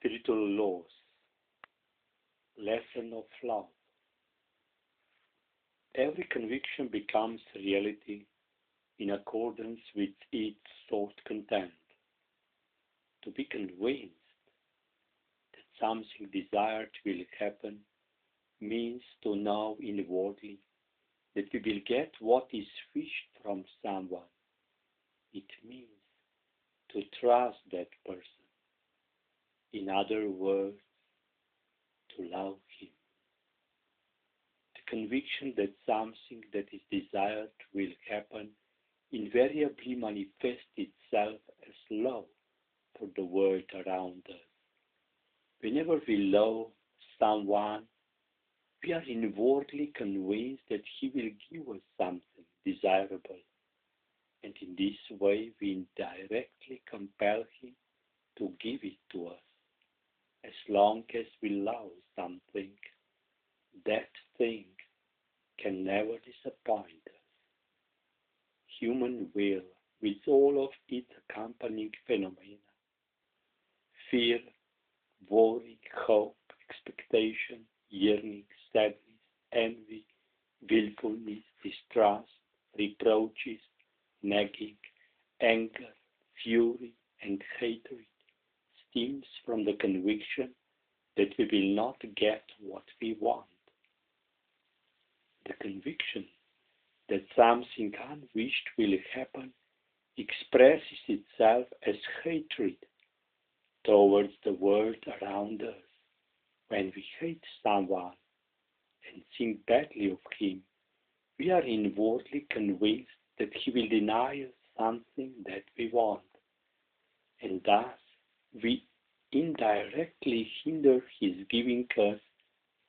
Spiritual laws, lesson of love. Every conviction becomes reality in accordance with its sought content. To be convinced that something desired will happen means to know inwardly that we will get what is wished from someone. It means to trust that person. In other words, to love him. The conviction that something that is desired will happen invariably manifests itself as love for the world around us. Whenever we love someone, we are inwardly convinced that he will give us something desirable, and in this way we indirectly compel him to give it to us. As long as we love something, that thing can never disappoint us. Human will, with all of its accompanying phenomena, fear, worry, hope, expectation, yearning, sadness, envy, willfulness, distrust, reproaches, nagging, anger, fury, and hatred, stems from the conviction that we will not get what we want. The conviction that something unwished will happen expresses itself as hatred towards the world around us. When we hate someone and think badly of him, we are inwardly convinced that he will deny us something that we want, and thus we indirectly hinder his giving us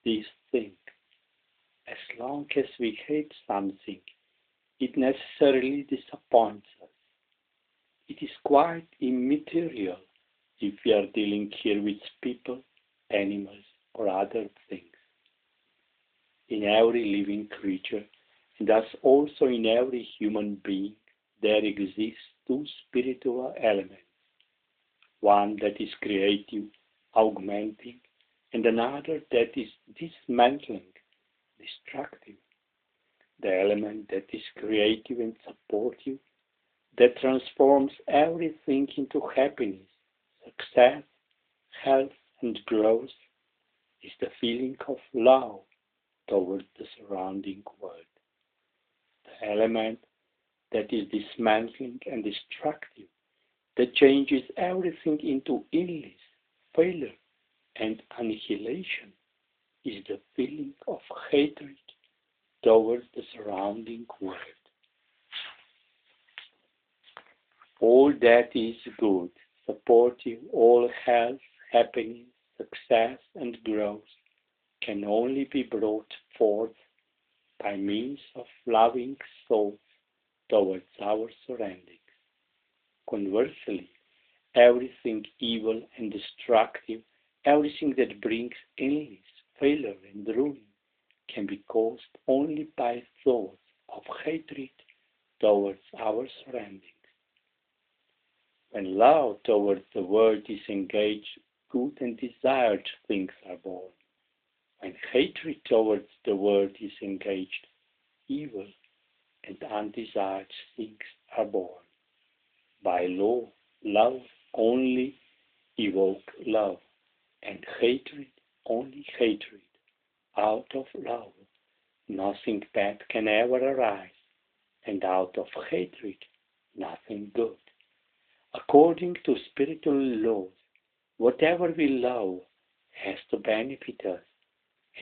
this thing. As long as we hate something, it necessarily disappoints us. It is quite immaterial if we are dealing here with people, animals, or other things. In every living creature, and thus also in every human being, there exist two spiritual elements. One that is creative, augmenting, and another that is dismantling, destructive. The element that is creative and supportive, that transforms everything into happiness, success, health, and growth, is the feeling of love towards the surrounding world. The element that is dismantling and destructive, that changes everything into illness, failure, and annihilation, is the feeling of hatred towards the surrounding world. All that is good, supportive, all health, happiness, success, and growth can only be brought forth by means of loving souls towards our surroundings. Conversely, everything evil and destructive, everything that brings illness, failure, and ruin can be caused only by thoughts of hatred towards our surroundings. When love towards the world is engaged, good and desired things are born. When hatred towards the world is engaged, evil and undesired things are born. By law, love only evokes love, and hatred only hatred. Out of love, nothing bad can ever arise, and out of hatred, nothing good. According to spiritual laws, whatever we love has to benefit us,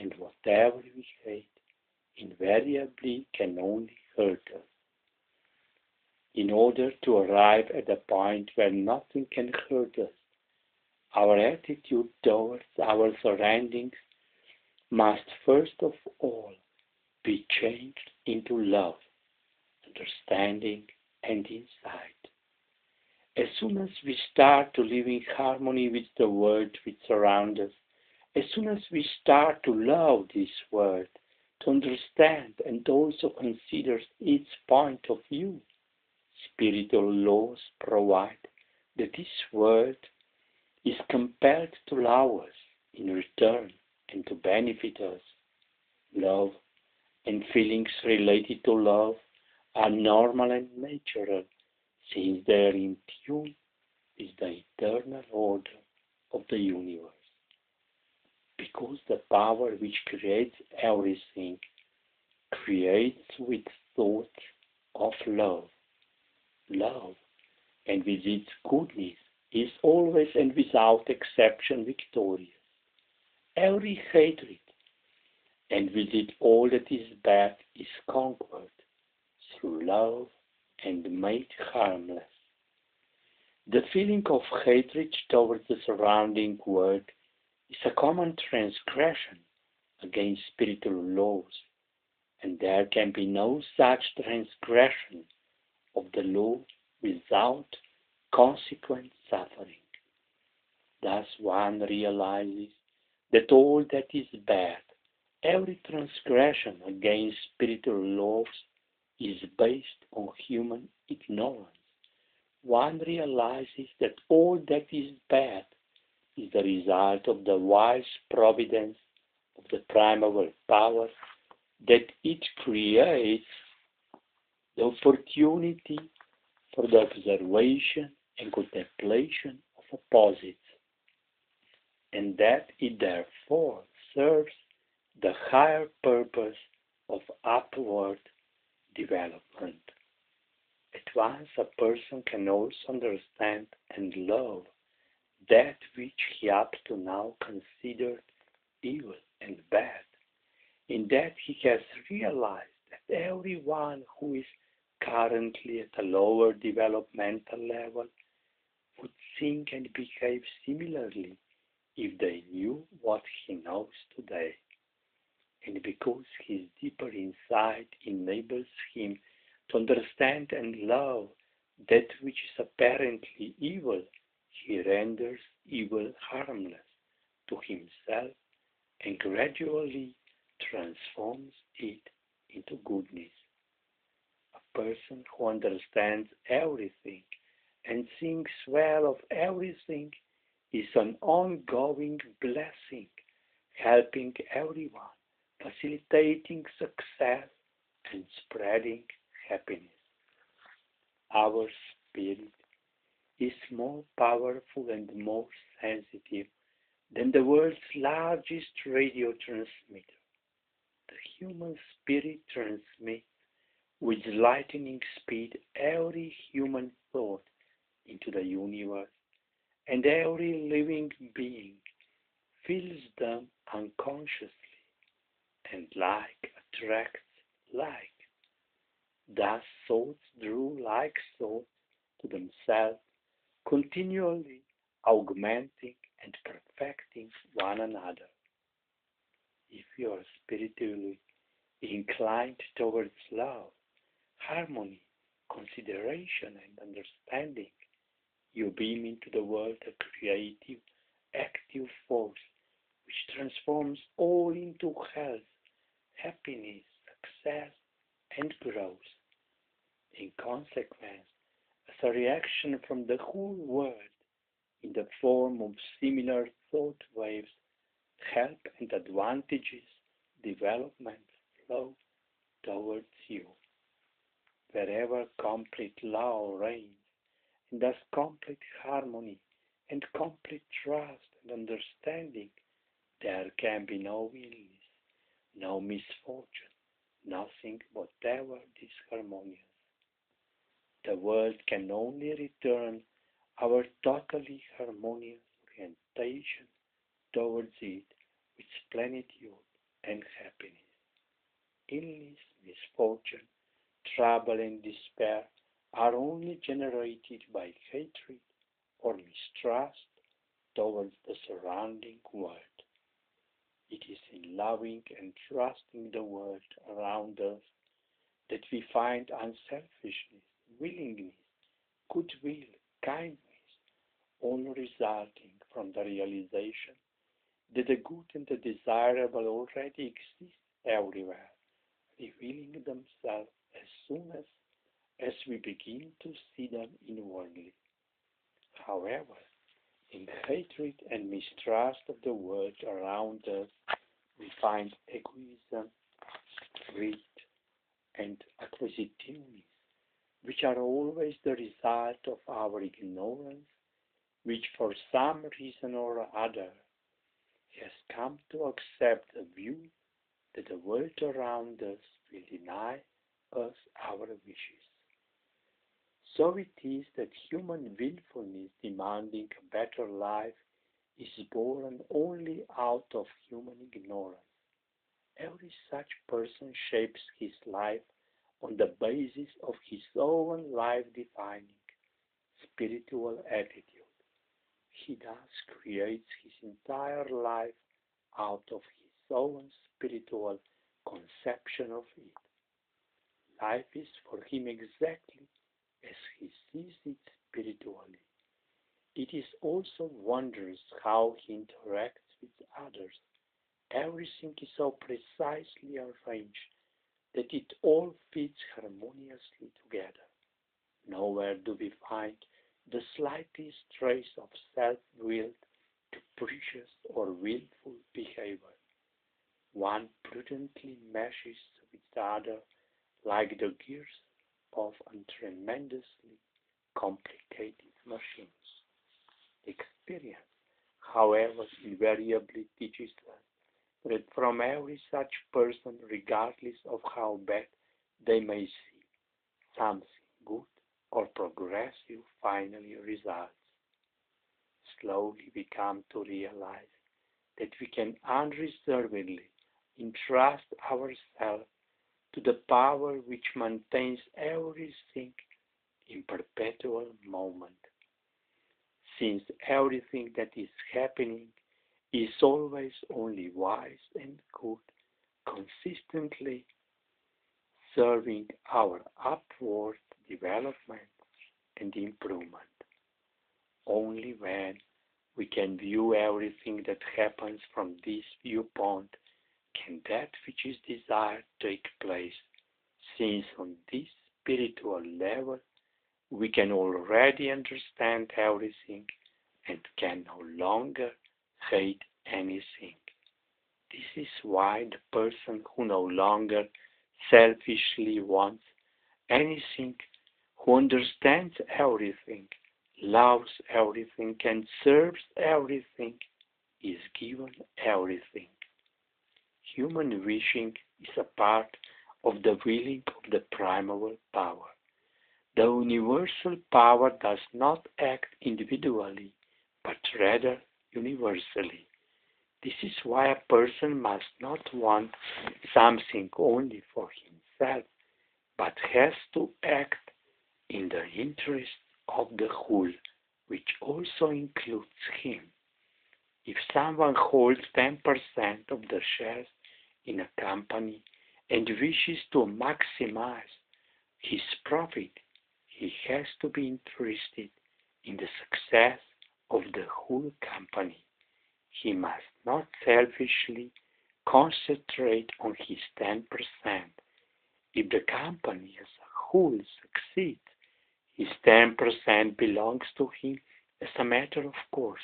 and whatever we hate invariably can only hurt us. In order to arrive at a point where nothing can hurt us, our attitude towards our surroundings must first of all be changed into love, understanding, and insight. As soon as we start to live in harmony with the world which surrounds us, as soon as we start to love this world, to understand and also consider its point of view, spiritual laws provide that this world is compelled to love us in return and to benefit us. Love and feelings related to love are normal and natural since they are in tune with the eternal order of the universe. Because the power which creates everything creates with thoughts of love. Love, and with its goodness, is always and without exception victorious. Every hatred, and with it all that is bad, is conquered through love and made harmless. The feeling of hatred towards the surrounding world is a common transgression against spiritual laws, and there can be no such transgression of the law without consequent suffering. Thus one realizes that all that is bad, every transgression against spiritual laws, is based on human ignorance. One realizes that all that is bad is the result of the wise providence of the primeval power, that it creates the opportunity for the observation and contemplation of opposites, and that it therefore serves the higher purpose of upward development. At once a person can also understand and love that which he up to now considered evil and bad, in that he has realized that everyone who is currently at a lower developmental level would think and behave similarly if they knew what he knows today. And because his deeper insight enables him to understand and love that which is apparently evil, he renders evil harmless to himself and gradually transforms it into goodness. A person who understands everything and thinks well of everything is an ongoing blessing, helping everyone, facilitating success, and spreading happiness. Our spirit is more powerful and more sensitive than the world's largest radio transmitter. The human spirit transmits with lightning speed every human thought into the universe, and every living being feels them unconsciously, and like attracts like. Thus thoughts drew like thoughts to themselves, continually augmenting and perfecting one another. If you are spiritually inclined towards love, harmony, consideration, and understanding, you beam into the world a creative, active force which transforms all into health, happiness, success, and growth. In consequence, as a reaction from the whole world, in the form of similar thought waves, help and advantages, development flow towards you. Wherever complete love reigns, and thus complete harmony and complete trust and understanding, there can be no illness, no misfortune, nothing whatever disharmonious. The world can only return our totally harmonious orientation towards it with plenitude and happiness. Illness, misfortune, trouble, and despair are only generated by hatred or mistrust towards the surrounding world. It is in loving and trusting the world around us that we find unselfishness, willingness, goodwill, kindness, all resulting from the realization that the good and the desirable already exist everywhere, revealing themselves as soon as we begin to see them inwardly. However, In hatred and mistrust of the world around us, we find egoism, greed, and acquisitiveness, which are always the result of our ignorance, which for some reason or other has come to accept the view that the world around us will deny us our wishes. So it is that human willfulness demanding a better life is born only out of human ignorance. Every such person shapes his life on the basis of his own life-defining spiritual attitude. He thus creates his entire life out of his own spiritual conception of it. Life is for him exactly as he sees it spiritually. It is also wondrous how he interacts with others. Everything is so precisely arranged that it all fits harmoniously together. Nowhere do we find the slightest trace of self-willed, capricious, or willful behavior. One prudently meshes with the other like the gears of a tremendously complicated machine. Experience, however, invariably teaches us that from every such person, regardless of how bad they may seem, something good or progressive finally results. Slowly we come to realize that we can unreservedly entrust ourselves to the power which maintains everything in perpetual moment. Since everything that is happening is always only wise and good, consistently serving our upward development and improvement. Only when we can view everything that happens from this viewpoint can that which is desired take place, since on this spiritual level we can already understand everything and can no longer hate anything. This is why the person who no longer selfishly wants anything, who understands everything, loves everything, and serves everything, is given everything. Human wishing is a part of the willing of the primal power. The universal power does not act individually, but rather universally. This is why a person must not want something only for himself, but has to act in the interest of the whole, which also includes him. If someone holds 10% of the shares in a company and wishes to maximize his profit, he has to be interested in the success of the whole company. He must not selfishly concentrate on his 10%. If the company as a whole succeeds, his 10% belongs to him as a matter of course.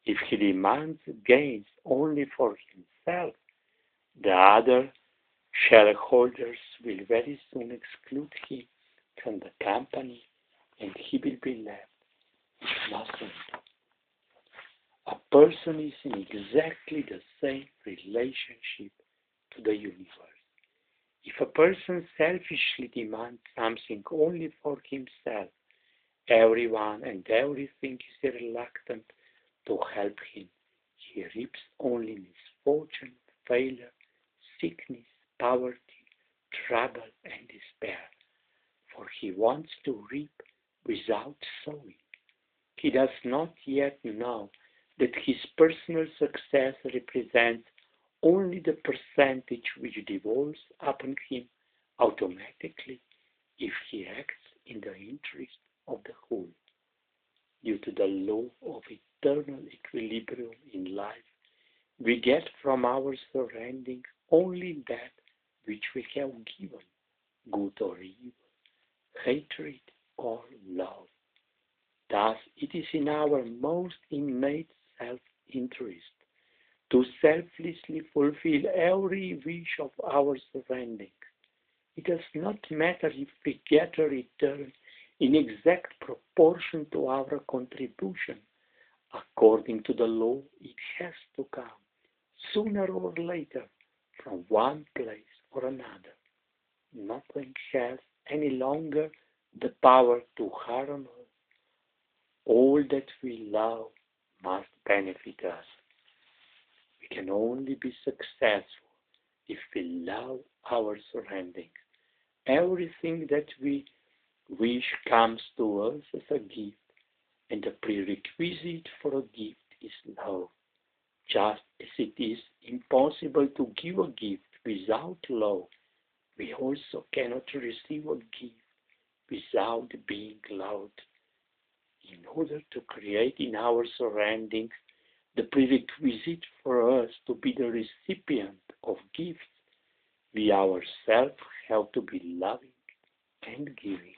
If he demands gains only for himself, the other shareholders will very soon exclude him from the company and he will be left with nothing. A person is in exactly the same relationship to the universe. If a person selfishly demands something only for himself, everyone and everything is reluctant to help him. He reaps only misfortune, failure, sickness, poverty, trouble, and despair, for he wants to reap without sowing. He does not yet know that his personal success represents only the percentage which devolves upon him automatically if he acts in the interest of the whole. Due to the law of eternal equilibrium in life, we get from our surroundings only that which we have given, good or evil, hatred or love. Thus, it is in our most innate self-interest to selflessly fulfill every wish of our surroundings. It does not matter if we get a return in exact proportion to our contribution. According to the law, it has to come, sooner or later, from one place or another. Nothing has any longer the power to harm us. All that we love must benefit us. We can only be successful if we love our surroundings. Everything that we wish comes to us as a gift, and the prerequisite for a gift is love. Just as it is impossible to give a gift without love, we also cannot receive a gift without being loved. In order to create in our surroundings the prerequisite for us to be the recipient of gifts, we ourselves have to be loving and giving.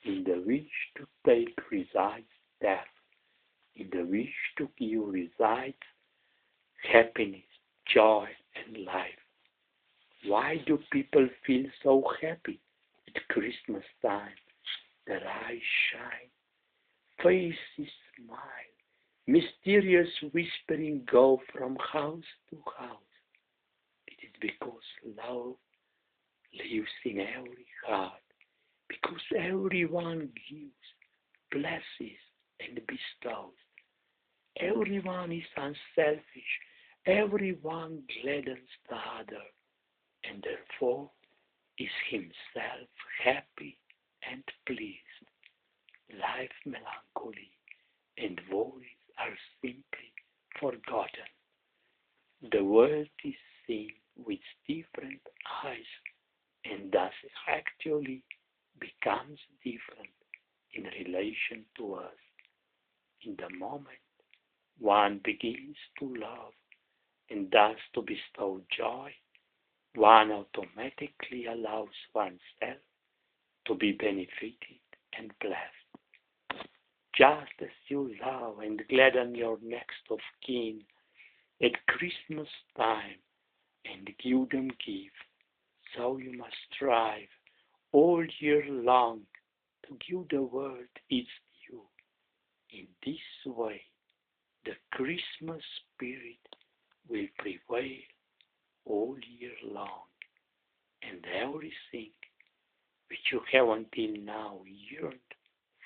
In the wish to take resides death. In the wish to give resides happiness, joy, and life. Why do people feel so happy at Christmas time? Their eyes shine, faces smile, mysterious whispering go from house to house. It is because love lives in every heart, because everyone gives, blesses, and bestows. Everyone is unselfish, everyone gladdens the other, and therefore is himself happy and pleased. Life melancholy and worries are simply forgotten. The world is seen with different eyes, and thus actually becomes different in relation to us. In the moment one begins to love and thus to bestow joy, one automatically allows oneself to be benefited and blessed. Just as you love and gladden your next of kin at Christmas time and give them gifts, so you must strive all year long to give the world its due. In this way, the Christmas spirit will prevail all year long, and everything which you have until now yearned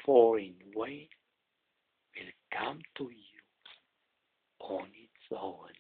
for in vain will come to you on its own.